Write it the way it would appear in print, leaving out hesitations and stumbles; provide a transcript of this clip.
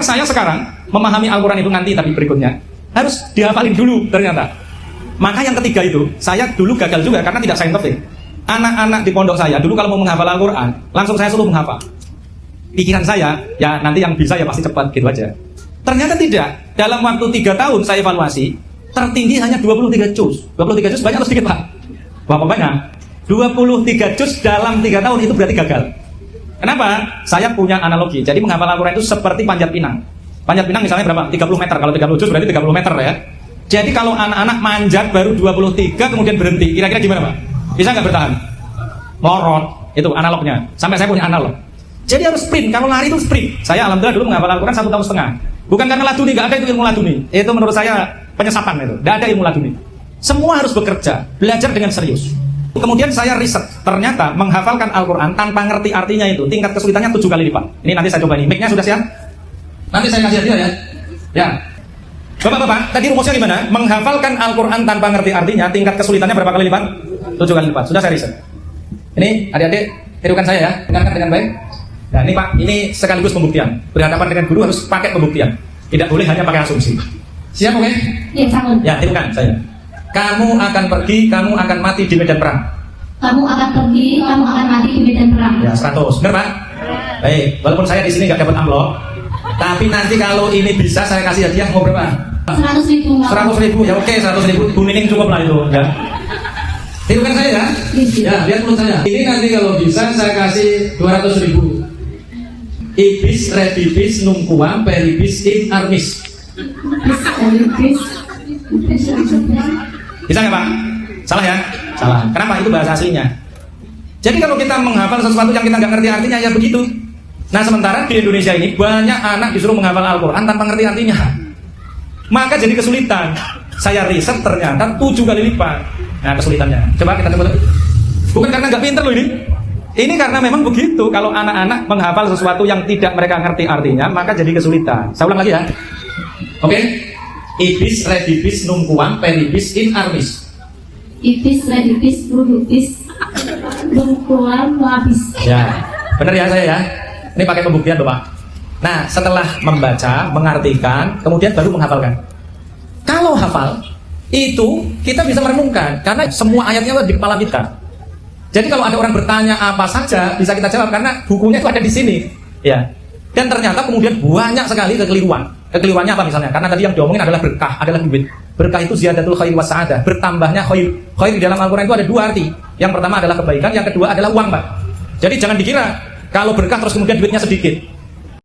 Saya sekarang memahami Al-Quran itu nanti, tapi berikutnya harus dihafalin dulu ternyata. Maka yang ketiga itu, saya dulu gagal juga karena tidak saintifik. Anak-anak di pondok saya dulu kalau mau menghafal Al-Quran, langsung saya suruh menghafal. Pikiran saya, ya nanti yang bisa ya pasti cepat gitu aja. Ternyata tidak. Dalam waktu 3 tahun saya evaluasi, tertinggi hanya 23 juz. 23 juz banyak atau sedikit, Pak? Berapa banyak? 23 juz dalam 3 tahun itu berarti gagal. Kenapa? Saya punya analogi. Jadi menghafal Al-Quran itu seperti panjat pinang. Panjat pinang misalnya berapa? 30 meter. Kalau 30 juz berarti 30 meter ya. Jadi kalau anak-anak manjat baru 23 kemudian berhenti, kira-kira gimana, Pak? Bisa nggak bertahan? Lorot. Itu analognya. Sampai saya punya analog. Jadi harus sprint. Kalau lari itu sprint. Saya alhamdulillah dulu menghafal Al-Quran 1,5 tahun. Bukan karena laduni, nggak ada itu ilmu laduni. Itu menurut saya penyesapan itu. Nggak ada ilmu laduni. Semua harus bekerja, belajar dengan serius. Kemudian saya riset, ternyata menghafalkan Al-Quran tanpa ngerti artinya itu tingkat kesulitannya 7 kali lipat. Ini nanti saya coba ini. Mic-nya sudah siap? Nanti saya kasih hadiah ya. Ya. Bapak-bapak, tadi rumusnya gimana? Menghafalkan Al-Quran tanpa ngerti artinya tingkat kesulitannya berapa kali lipat? 7 kali lipat. Sudah saya riset. Ini adik-adik, tirukan saya ya. Dengarkan dengan baik. Nah ini Pak, ini sekaligus pembuktian. Berhadapan dengan guru harus pakai pembuktian. Tidak boleh hanya pakai asumsi. Siap oke? Iya, sanggup. Ya, tirukan saya. Kamu akan pergi, kamu akan mati di medan perang. Kamu akan pergi, kamu akan mati di medan perang. Ya, 100. Benar, Pak? Baik, walaupun saya di sini nggak dapat amplop, tapi nanti kalau ini bisa saya kasih hadiah mau berapa? 100.000. 100.000. Ya oke, 100.000. Bu Nining cukup lah itu, ya. Tirukan saya ya. Ya, lihat mulut saya. Ini nanti kalau bisa saya kasih 200.000. Ibis rebibis nungkuam peribis in armis. Bisa nggak Pak? Salah ya? Salah. Kenapa? Itu bahasa aslinya. Jadi kalau kita menghafal sesuatu yang kita nggak ngerti artinya ya begitu. Nah sementara di Indonesia ini banyak anak disuruh menghafal Al-Quran tanpa ngerti artinya. Maka jadi kesulitan. Saya riset ternyata 7 kali lipat. Nah kesulitannya. Coba kita coba. Bukan karena nggak pinter loh ini. Ini karena memang begitu. Kalau anak-anak menghafal sesuatu yang tidak mereka ngerti artinya, maka jadi kesulitan. Saya ulang lagi ya. Oke? Ibis rebibis nungkuam peribis in armis. Ibis rebibis rubibis nungkuam labis. Ya, benar ya saya ya. Ini pakai pembuktian loh Pak. Nah, setelah membaca, mengartikan, kemudian baru menghafalkan. Kalau hafal, itu kita bisa merenungkan karena semua ayatnya ada di kepala kita. Jadi kalau ada orang bertanya apa saja bisa kita jawab karena bukunya itu ada di sini, ya. Dan ternyata kemudian banyak sekali kekeliruan. Kekeliruannya apa misalnya? Karena tadi yang diomongin adalah berkah, adalah duit. Berkah itu ziyadatul khair wa sa'adah, bertambahnya khair. Khair di dalam Al-Quran itu ada 2 arti. Yang pertama adalah kebaikan, yang kedua adalah uang, Pak. Jadi jangan dikira kalau berkah terus kemudian duitnya sedikit.